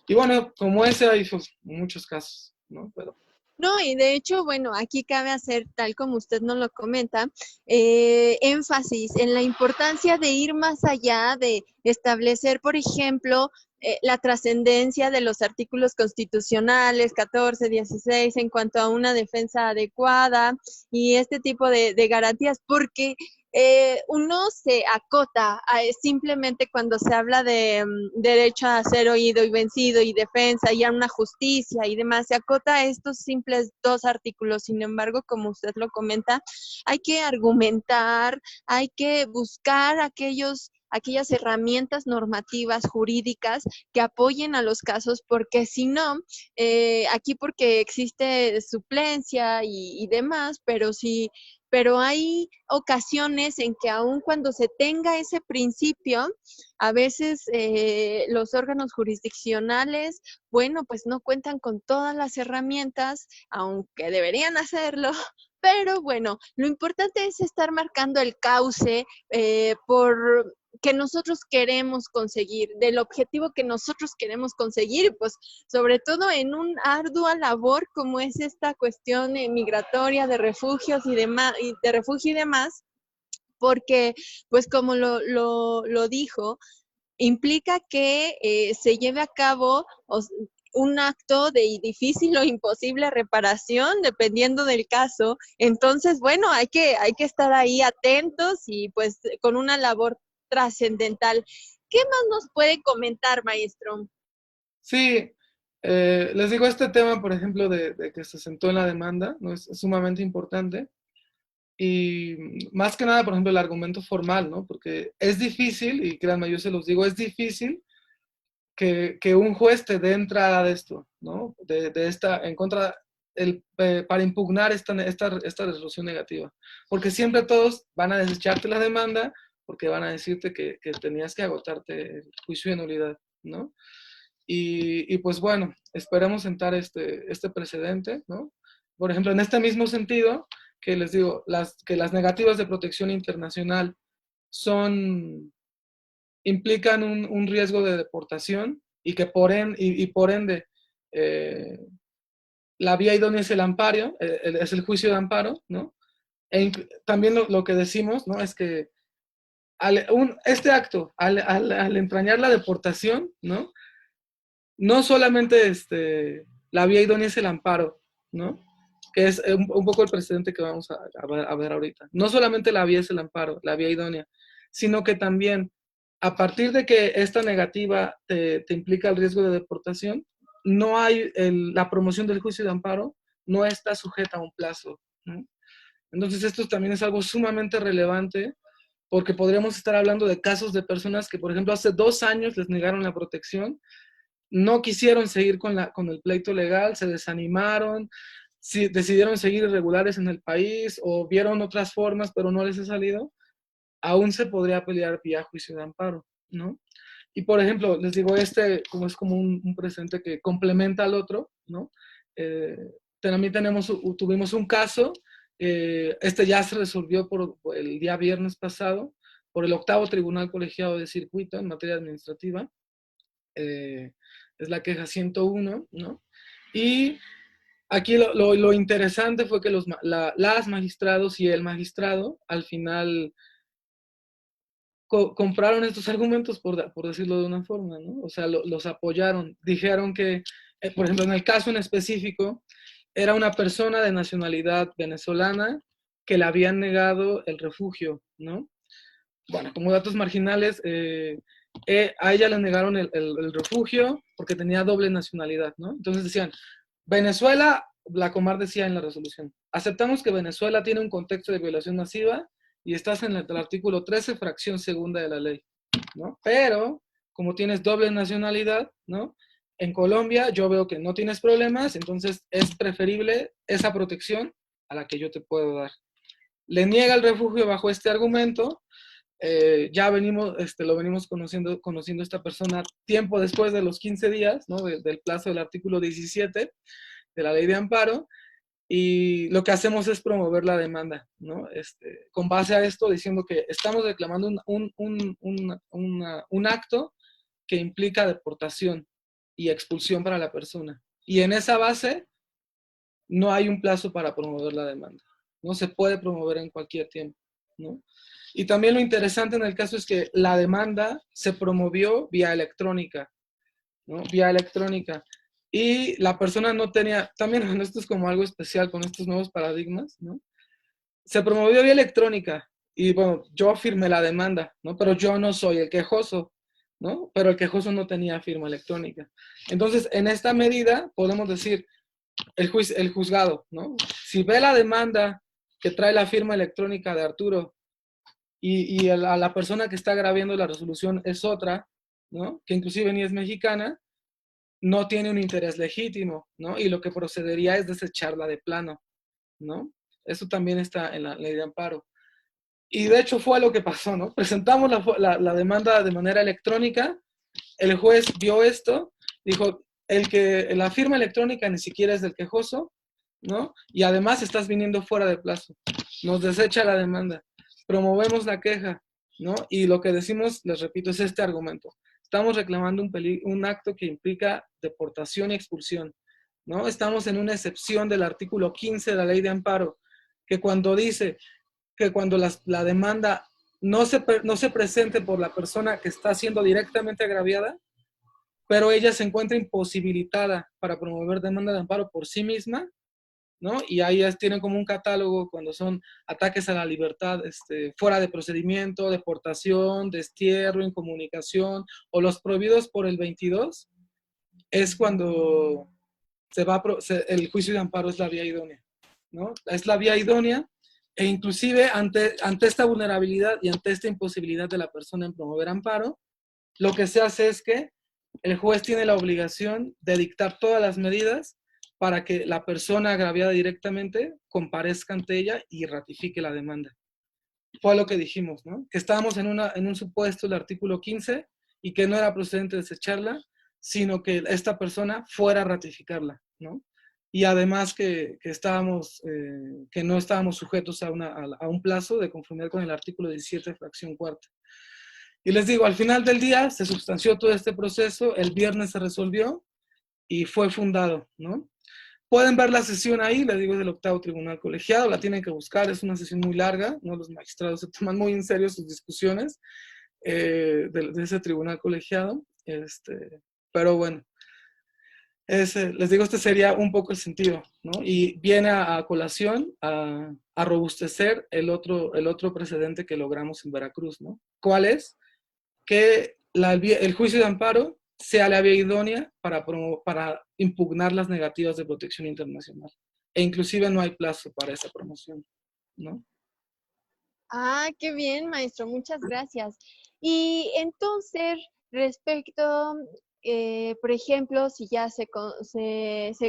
Y bueno, como ese hay pues, muchos casos, ¿no? Pero No, y de hecho, bueno, aquí cabe hacer, tal como usted nos lo comenta, énfasis en la importancia de ir más allá, de establecer, por ejemplo, la trascendencia de los artículos constitucionales 14, 16 en cuanto a una defensa adecuada y este tipo de garantías, porque uno se acota simplemente cuando se habla de derecho a ser oído y vencido y defensa y a una justicia y demás, se acota a estos simples dos artículos. Sin embargo, como usted lo comenta, hay que argumentar, hay que buscar aquellas herramientas normativas, jurídicas, que apoyen a los casos, porque si no, aquí porque existe suplencia y demás, pero hay ocasiones en que aun cuando se tenga ese principio, a veces los órganos jurisdiccionales, bueno, pues no cuentan con todas las herramientas, aunque deberían hacerlo, pero bueno, lo importante es estar marcando el cauce por que nosotros queremos conseguir, del objetivo que nosotros queremos conseguir, pues sobre todo en una ardua labor como es esta cuestión migratoria de refugios y demás, de refugio y demás, porque pues como lo dijo, implica que se lleve a cabo un acto de difícil o imposible reparación, dependiendo del caso. Entonces, bueno, hay que estar ahí atentos y pues con una labor trascendental. ¿Qué más nos puede comentar, maestro? sí, les digo, este tema, por ejemplo, de que se sentó en la demanda, ¿no? Es sumamente importante. Y más que nada, por ejemplo, el argumento formal, ¿no? Porque es difícil, y créanme, yo se los digo, es difícil que un juez te dé entrada de esto, ¿no? En contra, para impugnar esta resolución negativa. Porque siempre todos van a desecharte la demanda, porque van a decirte que tenías que agotarte el juicio de nulidad, ¿no? Y pues bueno, esperemos sentar este precedente, ¿no? Por ejemplo, en este mismo sentido, que les digo, que las negativas de protección internacional implican un riesgo de deportación, y que por ende la vía idónea es el amparo, es el juicio de amparo, ¿no? También lo que decimos, ¿no? Es que este acto, al entrañar la deportación, ¿no? No solamente la vía idónea es el amparo, ¿no? Que es un poco el precedente que vamos a ver ahorita. No solamente la vía es el amparo, la vía idónea, sino que también a partir de que esta negativa te implica el riesgo de deportación, no hay la promoción del juicio de amparo, no está sujeta a un plazo, ¿no? Entonces esto también es algo sumamente relevante, porque podríamos estar hablando de casos de personas que, por ejemplo, hace 2 años les negaron la protección, no quisieron seguir con el pleito legal, se desanimaron, decidieron seguir irregulares en el país o vieron otras formas, pero no les ha salido, aún se podría pelear vía juicio de amparo, ¿no? Y por ejemplo, les digo, como es como un precedente que complementa al otro, ¿no? También tuvimos un caso, ya se resolvió por el día viernes pasado, por el 8º Tribunal Colegiado de Circuito en materia administrativa, es la queja 101, ¿no? Y aquí lo interesante fue que las magistrados y el magistrado al final compraron estos argumentos, por decirlo de una forma, ¿no? O sea, los apoyaron. Dijeron que, por ejemplo, en el caso en específico, era una persona de nacionalidad venezolana que le habían negado el refugio, ¿no? bueno, como datos marginales, a ella le negaron el refugio porque tenía doble nacionalidad, ¿no? Entonces decían, Venezuela, la Comar decía en la resolución, aceptamos que Venezuela tiene un contexto de violación masiva y estás en el artículo 13, fracción segunda de la ley, ¿no? Pero, como tienes doble nacionalidad, ¿no? En Colombia yo veo que no tienes problemas, entonces es preferible esa protección a la que yo te puedo dar. Le niega el refugio bajo este argumento. Ya lo venimos conociendo esta persona tiempo después de los 15 días, ¿no? Del plazo del artículo 17 de la ley de amparo, y lo que hacemos es promover la demanda, ¿no? Con base a esto, diciendo que estamos reclamando un acto que implica deportación y expulsión para la persona. Y en esa base no hay un plazo para promover la demanda. No se puede promover en cualquier tiempo, ¿no? Y también lo interesante en el caso es que la demanda se promovió vía electrónica, ¿no? Vía electrónica. Y la persona no tenía, también bueno, esto es como algo especial con estos nuevos paradigmas, ¿no? Se promovió vía electrónica y bueno, yo firmé la demanda, ¿no? Pero yo no soy el quejoso, ¿no? Pero el quejoso no tenía firma electrónica. Entonces, en esta medida podemos decir, el juzgado, ¿no? Si ve la demanda que trae la firma electrónica de Arturo y a la persona que está agraviando la resolución es otra, ¿no? Que inclusive ni es mexicana, no tiene un interés legítimo, ¿no? Y lo que procedería es desecharla de plano, ¿no? Eso también está en la ley de amparo. Y de hecho fue lo que pasó, ¿no? Presentamos la demanda de manera electrónica, el juez vio esto, dijo, la firma electrónica ni siquiera es del quejoso, ¿no? Y además estás viniendo fuera de plazo. Nos desecha la demanda. Promovemos la queja, ¿no? Y lo que decimos, les repito, es este argumento. Estamos reclamando un acto que implica deportación y expulsión, ¿no? Estamos en una excepción del artículo 15 de la ley de amparo, que cuando dice que cuando la demanda no se presente por la persona que está siendo directamente agraviada, pero ella se encuentra imposibilitada para promover demanda de amparo por sí misma, ¿no? Y ahí tienen como un catálogo cuando son ataques a la libertad fuera de procedimiento, deportación, destierro, incomunicación, o los prohibidos por el 22, es cuando el juicio de amparo es la vía idónea, ¿no? Es la vía idónea, e inclusive ante esta vulnerabilidad y ante esta imposibilidad de la persona en promover amparo, lo que se hace es que el juez tiene la obligación de dictar todas las medidas para que la persona agraviada directamente comparezca ante ella y ratifique la demanda. Fue lo que dijimos, ¿no? Que estábamos en un supuesto, el artículo 15, y que no era procedente desecharla, sino que esta persona fuera a ratificarla, ¿no? Y además que no estábamos sujetos a un plazo de conformidad con el artículo 17, fracción cuarta. Y les digo, al final del día se sustanció todo este proceso, el viernes se resolvió y fue fundado, ¿no? Pueden ver la sesión ahí, les digo, es del octavo tribunal colegiado, la tienen que buscar, es una sesión muy larga, ¿no? Los magistrados se toman muy en serio sus discusiones de ese tribunal colegiado, pero bueno, les digo, este sería un poco el sentido, ¿no? Y viene a colación a robustecer el otro precedente que logramos en Veracruz, ¿no? ¿Cuál es? Que el juicio de amparo sea la vía idónea para impugnar las negativas de protección internacional. E inclusive no hay plazo para esa promoción, ¿no? Ah, qué bien, maestro, muchas gracias. Y entonces, respecto, por ejemplo, si ya se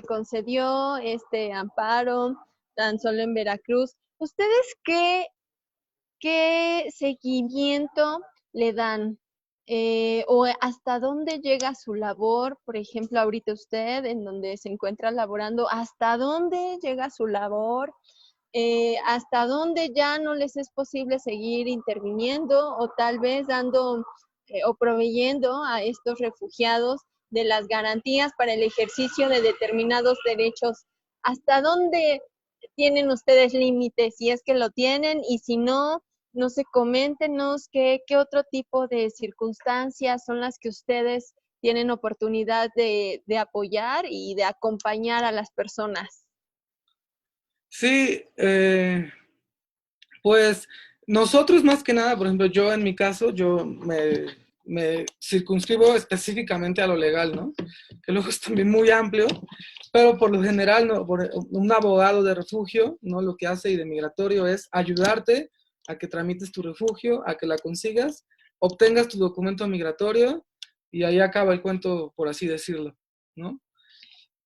concedió este amparo tan solo en Veracruz, ¿ustedes qué seguimiento le dan? ¿O hasta dónde llega su labor? Por ejemplo, ahorita usted, en donde se encuentra laborando, ¿hasta dónde llega su labor? ¿Hasta dónde ya no les es posible seguir interviniendo o tal vez dando o proveyendo a estos refugiados de las garantías para el ejercicio de determinados derechos? ¿Hasta dónde tienen ustedes límites? Si es que lo tienen, y si no, no sé, coméntenos qué otro tipo de circunstancias son las que ustedes tienen oportunidad de apoyar y de acompañar a las personas. Sí, pues Nosotros más que nada, por ejemplo, yo en mi caso, yo me circunscribo específicamente a lo legal, ¿no? Que luego es también muy amplio, pero por lo general, ¿no? Un abogado de refugio, ¿no? Lo que hace y de migratorio es ayudarte a que tramites tu refugio, a que la consigas, obtengas tu documento migratorio y ahí acaba el cuento, por así decirlo, ¿no?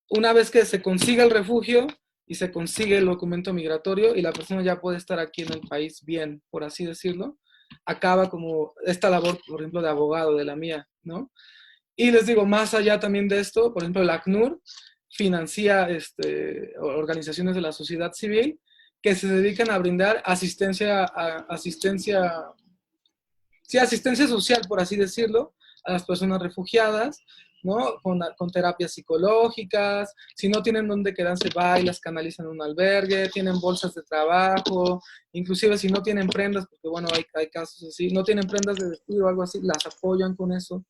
Una vez que se consiga el refugio y se consigue el documento migratorio y la persona ya puede estar aquí en el país bien, por así decirlo, acaba como esta labor, por ejemplo, de abogado de la mía, ¿no? Y les digo, más allá también de esto, por ejemplo, el ACNUR financia organizaciones de la sociedad civil que se dedican a brindar sí, asistencia social, por así decirlo, a las personas refugiadas, ¿no? Con terapias psicológicas, si no tienen dónde quedarse, va y las canalizan en un albergue, tienen bolsas de trabajo, inclusive si no tienen prendas, porque bueno, hay casos así, no tienen prendas de vestir o algo así, las apoyan con eso.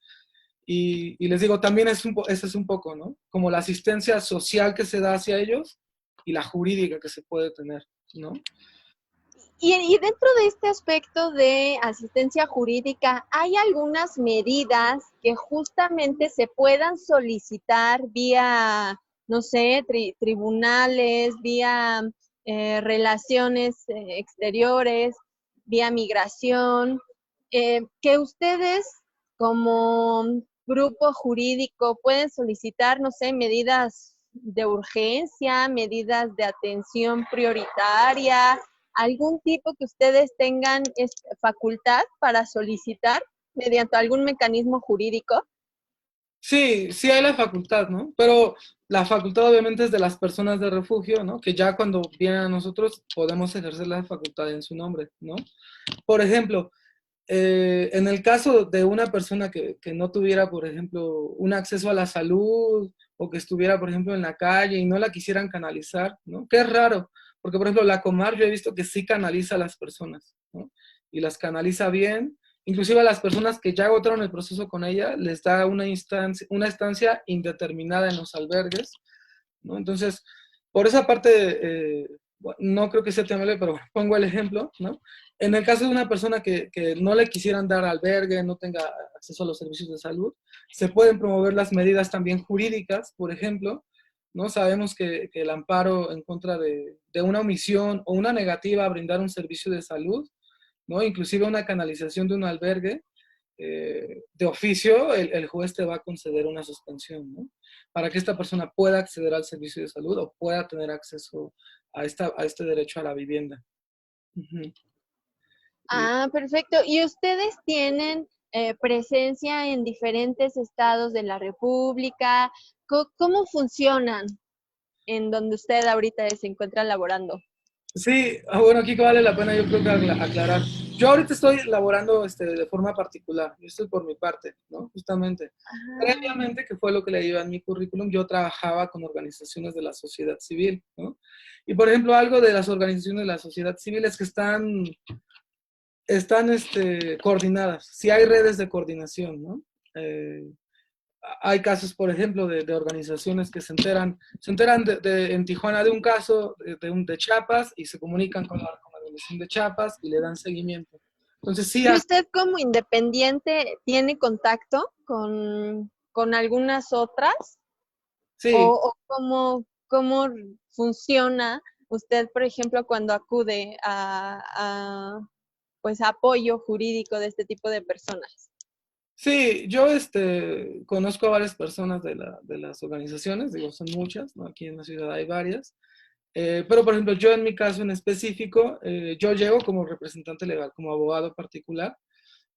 Y les digo, también ese es un poco, ¿no? Como la asistencia social que se da hacia ellos y la jurídica que se puede tener, ¿no? Y dentro de este aspecto de asistencia jurídica, ¿hay algunas medidas que justamente se puedan solicitar vía, no sé, tribunales, vía relaciones exteriores, vía migración, que ustedes como grupo jurídico pueden solicitar, no sé, medidas de urgencia, medidas de atención prioritaria, algún tipo que ustedes tengan facultad para solicitar mediante algún mecanismo jurídico? Sí, sí hay la facultad, ¿no? Pero la facultad obviamente es de las personas de refugio, ¿no? Que ya cuando vienen a nosotros podemos ejercer la facultad en su nombre, ¿no? Por ejemplo, en el caso de una persona que no tuviera, por ejemplo, un acceso a la salud o que estuviera, por ejemplo, en la calle y no la quisieran canalizar, ¿no? Que es raro, porque, por ejemplo, la Comar yo he visto que sí canaliza a las personas, ¿no? Y las canaliza bien. Inclusive a las personas que ya agotaron el proceso con ella, les da una estancia indeterminada en los albergues, ¿no? Entonces, por esa parte, no creo que sea temable, pero bueno, pongo el ejemplo, ¿no? En el caso de una persona que no le quisieran dar albergue, no tenga acceso a los servicios de salud, se pueden promover las medidas también jurídicas, por ejemplo, ¿no? Sabemos que el amparo en contra de una omisión o una negativa a brindar un servicio de salud, ¿no? Inclusive una canalización de un albergue, de oficio, el juez te va a conceder una suspensión, ¿no? Para que esta persona pueda acceder al servicio de salud o pueda tener acceso a este derecho a la vivienda. Uh-huh. Ah, perfecto. ¿Y ustedes tienen presencia en diferentes estados de la República? ¿Cómo funcionan en donde usted ahorita se encuentra laborando? Sí, bueno, aquí que vale la pena yo creo que aclarar. Yo ahorita estoy laborando de forma particular, yo estoy por mi parte, ¿no? Justamente. Ah, Previamente, que fue lo que le iba en mi currículum, yo trabajaba con organizaciones de la sociedad civil, ¿no? Y por ejemplo, algo de las organizaciones de la sociedad civil es que están coordinadas, sí hay redes de coordinación, ¿no? Eh, Hay casos, por ejemplo, de organizaciones que se enteran en Tijuana de un caso de Chiapas y se comunican con la organización de Chiapas y le dan seguimiento. Entonces, sí, ¿y usted como independiente tiene contacto con algunas otras? sí, O cómo funciona usted, por ejemplo, cuando acude pues, apoyo jurídico de este tipo de personas? sí, yo conozco a varias personas de las organizaciones, digo, son muchas, ¿no? Aquí en la ciudad hay varias. Pero, por ejemplo, yo en mi caso en específico, yo llego como representante legal, como abogado particular,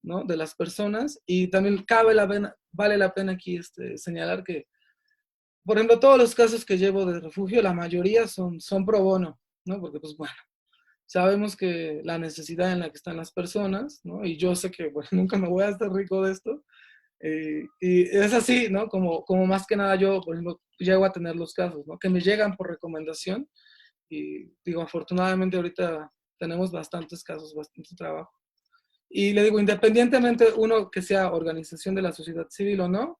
¿no? De las personas y también vale la pena aquí señalar que, por ejemplo, todos los casos que llevo de refugio, la mayoría son pro bono, ¿no? Porque, pues bueno, sabemos que la necesidad en la que están las personas, ¿no? Y yo sé que, bueno, nunca me voy a hacer rico de esto. Y es así, ¿no? Como más que nada yo, por ejemplo, llego a tener los casos, ¿no? Que me llegan por recomendación y digo, afortunadamente ahorita tenemos bastantes casos, bastante trabajo. Y le digo, independientemente uno que sea organización de la sociedad civil o no,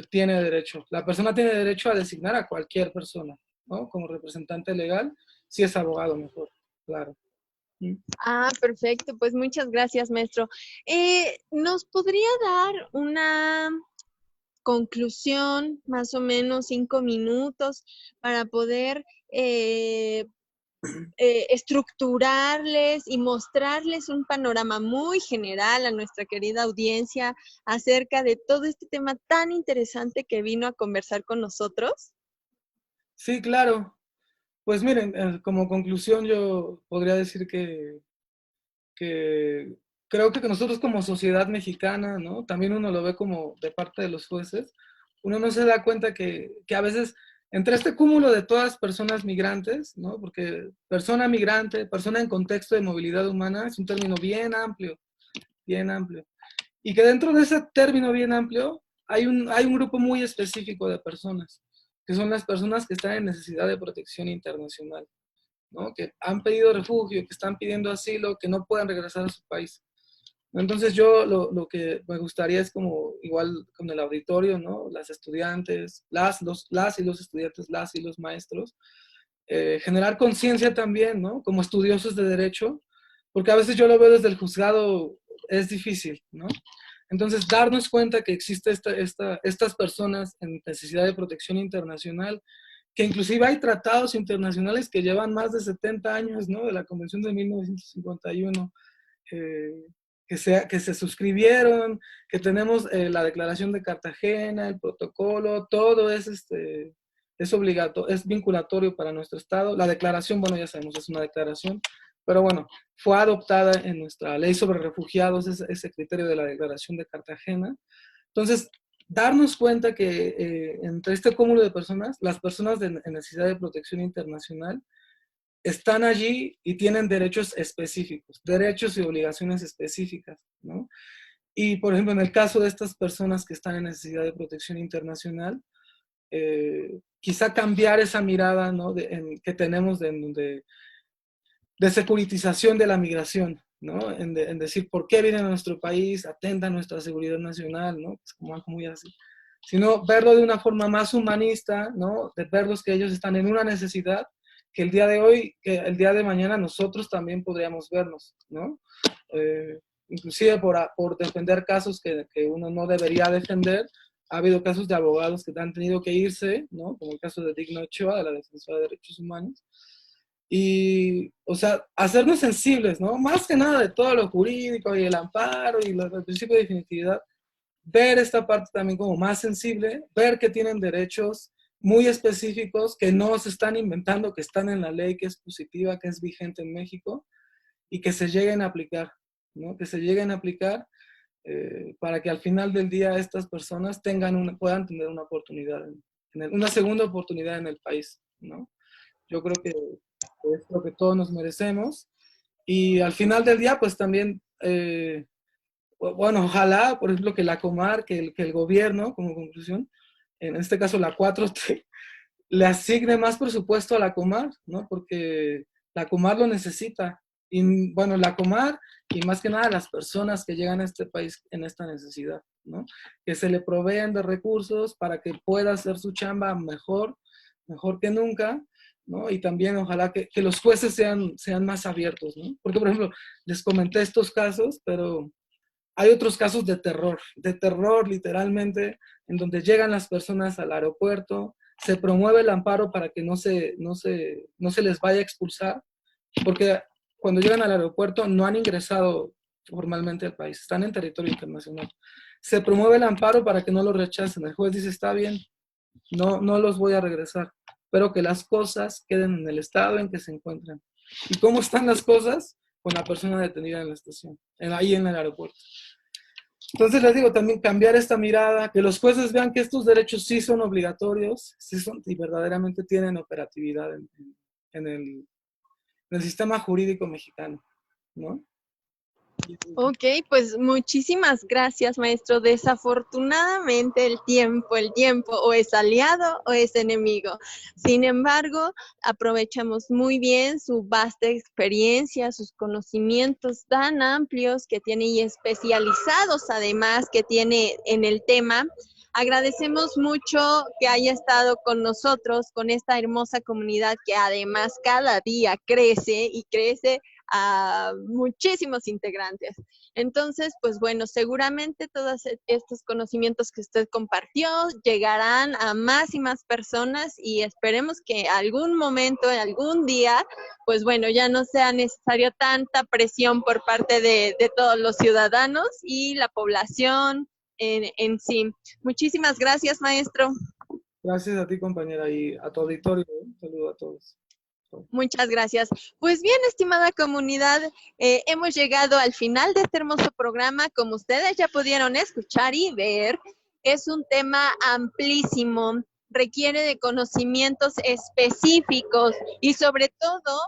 tiene derecho. La persona tiene derecho a designar a cualquier persona, ¿no? Como representante legal, si es abogado mejor, claro. ¿Mm? Ah, perfecto. Pues muchas gracias, maestro. ¿Nos podría dar una conclusión, más o menos 5 minutos, para poder estructurarles y mostrarles un panorama muy general a nuestra querida audiencia acerca de todo este tema tan interesante que vino a conversar con nosotros? Sí, claro. Pues miren, como conclusión yo podría decir que creo que nosotros como sociedad mexicana, ¿no? También uno lo ve como de parte de los jueces, uno no se da cuenta que a veces entre este cúmulo de todas personas migrantes, ¿no? Porque persona migrante, persona en contexto de movilidad humana, es un término bien amplio. Y que dentro de ese término bien amplio hay un grupo muy específico de personas, que son las personas que están en necesidad de protección internacional, ¿no? Que han pedido refugio, que están pidiendo asilo, que no pueden regresar a su país. Entonces yo lo que me gustaría es como igual con el auditorio, ¿no? Las estudiantes, las y los estudiantes, las y los maestros, generar conciencia también, ¿no? Como estudiosos de derecho, porque a veces yo lo veo desde el juzgado, es difícil, ¿no? Entonces, darnos cuenta que existe estas personas en necesidad de protección internacional, que inclusive hay tratados internacionales que llevan más de 70 años, ¿no? De la Convención de 1951, eh, que se suscribieron, que tenemos la Declaración de Cartagena, el protocolo, todo es obligatorio, es vinculatorio para nuestro Estado. La declaración, bueno, ya sabemos, es una declaración, pero bueno, fue adoptada en nuestra ley sobre refugiados, ese criterio de la Declaración de Cartagena. Entonces, darnos cuenta que entre este cúmulo de personas, las personas en necesidad de protección internacional están allí y tienen derechos específicos, derechos y obligaciones específicas, ¿no? Y, por ejemplo, en el caso de estas personas que están en necesidad de protección internacional, quizá cambiar esa mirada, ¿no? Que tenemos de securitización de la migración, ¿no? En decir por qué vienen a nuestro país, atenta a nuestra seguridad nacional, ¿no? Es como algo muy así. Sino verlo de una forma más humanista, ¿no? De verlos que ellos están en una necesidad que el día de hoy, que el día de mañana nosotros también podríamos vernos, ¿no? Inclusive por defender casos que uno no debería defender. Ha habido casos de abogados que han tenido que irse, ¿no? Como el caso de Digno Ochoa, de la Defensora de Derechos Humanos, y, o sea, hacernos sensibles, ¿no? Más que nada de todo lo jurídico y el amparo y el principio de definitividad, ver esta parte también como más sensible, ver que tienen derechos muy específicos que no se están inventando, que están en la ley, que es positiva, que es vigente en México y que se lleguen a aplicar, ¿no? Que se lleguen a aplicar para que al final del día estas personas puedan tener una oportunidad, una segunda oportunidad en el país, ¿no? Yo creo que es lo que todos nos merecemos. Y al final del día, pues también, bueno, ojalá, por ejemplo, que la Comar, que el gobierno, como conclusión, en este caso la 4T, le asigne más presupuesto a la Comar, ¿no? Porque la Comar lo necesita. Y bueno, la Comar y más que nada las personas que llegan a este país en esta necesidad, ¿no? Que se le provean de recursos para que pueda hacer su chamba mejor que nunca, ¿no? Y también ojalá que los jueces sean más abiertos, ¿no? Porque, por ejemplo, les comenté estos casos, pero hay otros casos de terror literalmente, en donde llegan las personas al aeropuerto, se promueve el amparo para que no se les vaya a expulsar, porque cuando llegan al aeropuerto no han ingresado formalmente al país, están en territorio internacional. Se promueve el amparo para que no los rechacen. El juez dice, está bien, no los voy a regresar, pero que las cosas queden en el estado en que se encuentran. ¿Y cómo están las cosas? Con la persona detenida en la estación, ahí en el aeropuerto. Entonces les digo, también cambiar esta mirada, que los jueces vean que estos derechos sí son obligatorios, sí son y verdaderamente tienen operatividad en el sistema jurídico mexicano, ¿no? Ok, pues muchísimas gracias, maestro. Desafortunadamente el tiempo o es aliado o es enemigo. Sin embargo, aprovechamos muy bien su vasta experiencia, sus conocimientos tan amplios que tiene y especializados además que tiene en el tema. Agradecemos mucho que haya estado con nosotros, con esta hermosa comunidad que además cada día crece y crece a muchísimos integrantes. Entonces, pues bueno, seguramente todos estos conocimientos que usted compartió llegarán a más y más personas y esperemos que algún momento, algún día, pues bueno, ya no sea necesaria tanta presión por parte de todos los ciudadanos y la población en sí. Muchísimas gracias, maestro. Gracias a ti, compañera, y a tu auditorio. Un saludo a todos. Muchas gracias. Pues bien, estimada comunidad, hemos llegado al final de este hermoso programa. Como ustedes ya pudieron escuchar y ver, es un tema amplísimo, requiere de conocimientos específicos y sobre todo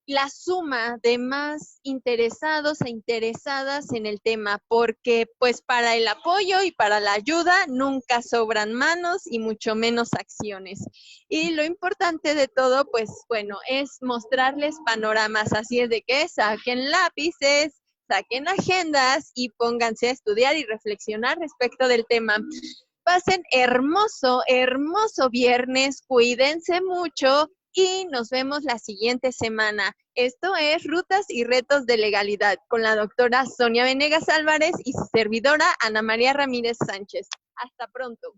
la suma de más interesados e interesadas en el tema, porque pues para el apoyo y para la ayuda nunca sobran manos y mucho menos acciones. Y lo importante de todo, pues bueno, es mostrarles panoramas, así es de que saquen lápices, saquen agendas y pónganse a estudiar y reflexionar respecto del tema. Pasen hermoso, hermoso viernes, cuídense mucho y nos vemos la siguiente semana. Esto es Rutas y Retos de Legalidad con la doctora Sonia Venegas Álvarez y su servidora Ana María Ramírez Sánchez. Hasta pronto.